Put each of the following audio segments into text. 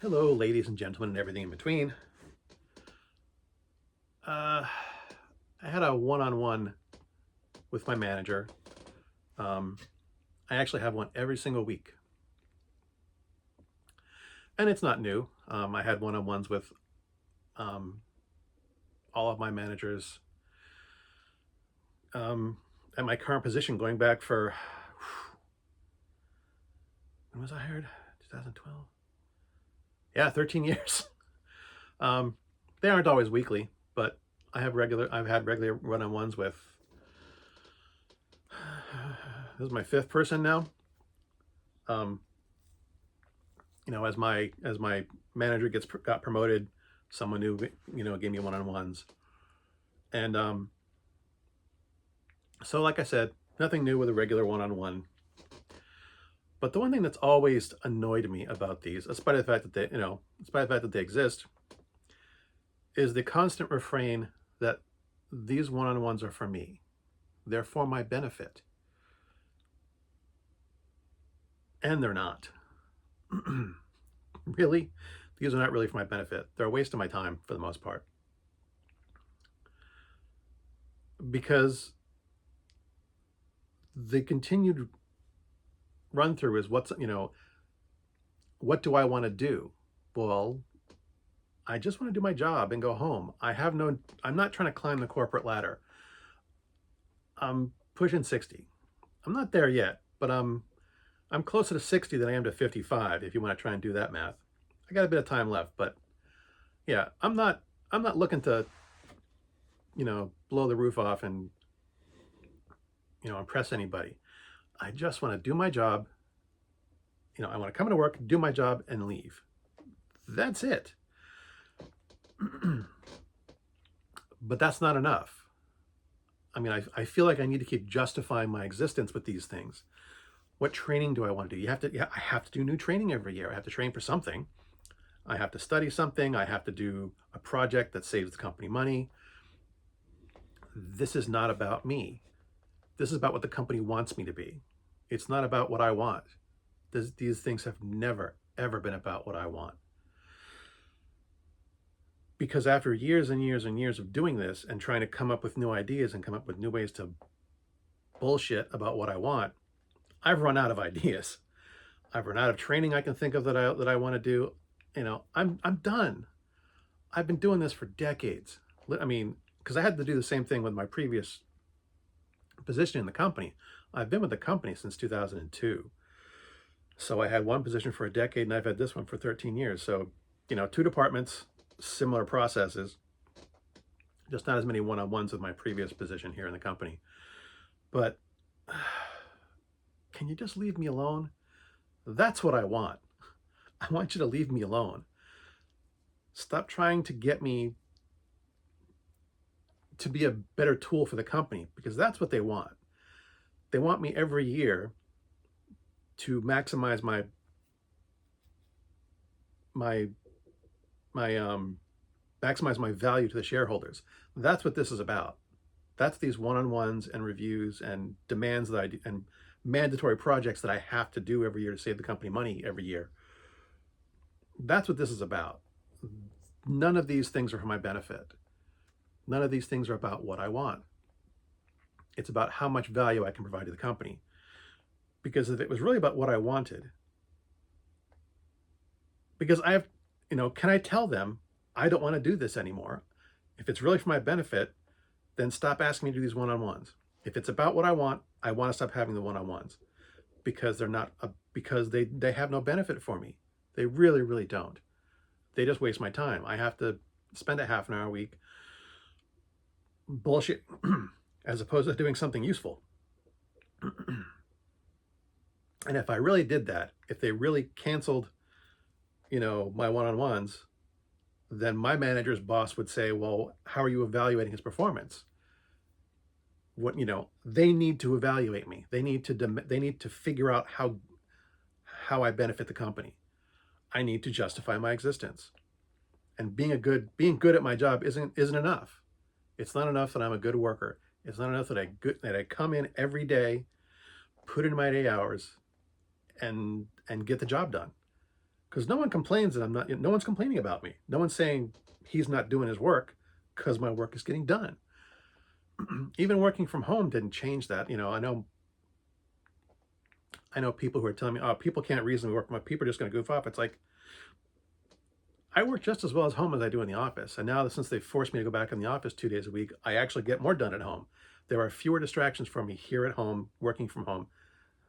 Hello, ladies and gentlemen, and everything in between. Uh, I had a one-on-one with my manager. Um, I actually have one every single week, and it's not new. I had one-on-ones with um, all of my managers at my current position, going back for when was I hired? 2012. Yeah, 13 years. Um, they aren't always weekly, but I've had regular one-on-ones with. This is my fifth person now. Um, as my manager got promoted, someone new gave me one-on-ones, and so like I said, nothing new with a regular one-on-one. But the one thing that's always annoyed me about these, despite the fact that they exist, is the constant refrain that these one-on-ones are for me, they're for my benefit, and they're not. Really, these are not really for my benefit. They're a waste of my time for the most part, because the continued run through is what do I want to do? Well, I just want to do my job and go home. I'm not trying to climb the corporate ladder. I'm pushing 60. I'm not there yet, but I'm closer to 60 than I am to 55, if you want to try and do that math. I got a bit of time left, but yeah, I'm not looking to, blow the roof off and, impress anybody. I just want to do my job. I want to come into work, do my job, and leave. That's it. But that's not enough. I mean, I feel like I need to keep justifying my existence with these things. What training do I want to do? I have to do new training every year. I have to train for something. I have to study something. I have to do a project that saves the company money. This is not about me. This is about what the company wants me to be. It's not about what I want. These things have never, ever been about what I want. Because after years and years and years of doing this and trying to come up with new ideas and come up with new ways to bullshit about what I want, I've run out of ideas. I've run out of training I can think of that I want to do. I'm done. I've been doing this for decades. I mean, because I had to do the same thing with my previous position in the company. I've been with the company since 2002. So I had one position for a decade, and I've had this one for 13 years. So, two departments, similar processes, just not as many one-on-ones with my previous position here in the company. But can you just leave me alone? That's what I want. I want you to leave me alone. Stop trying to get me to be a better tool for the company, because that's what they want. They want me every year to maximize maximize my value to the shareholders. That's what this is about. That's these one-on-ones and reviews and demands that I do, and mandatory projects that I have to do every year to save the company money every year. That's what this is about. None of these things are for my benefit. None of these things are about what I want. It's about how much value I can provide to the company. Because if it was really about what I wanted, because can I tell them I don't want to do this anymore? If it's really for my benefit, then stop asking me to do these one-on-ones. If it's about what I want to stop having the one-on-ones, because because they have no benefit for me. They really, really don't. They just waste my time. I have to spend a half an hour a week bullshit as opposed to doing something useful. And if I really did that, if they really canceled, my one-on-ones, then my manager's boss would say, well, how are you evaluating his performance? They need to evaluate me. They need to figure out how I benefit the company. I need to justify my existence. And being good at my job isn't enough. It's not enough that I'm a good worker. It's not enough that I come in every day, put in my 8 hours, and get the job done. because no one complains that I'm not, no one's complaining about me. No one's saying he's not doing his work because my work is getting done. Even working from home didn't change that. I know people who are telling me, oh, people can't reasonably work. My people are just going to goof off. It's like, I work just as well at home as I do in the office. And now, since they've forced me to go back in the office 2 days a week, I actually get more done at home. There are fewer distractions for me here at home, working from home,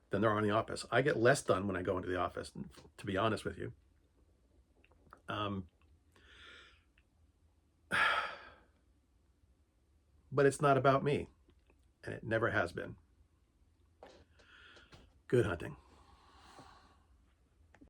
than there are in the office. I get less done when I go into the office, to be honest with you. But it's not about me, and it never has been. Good hunting.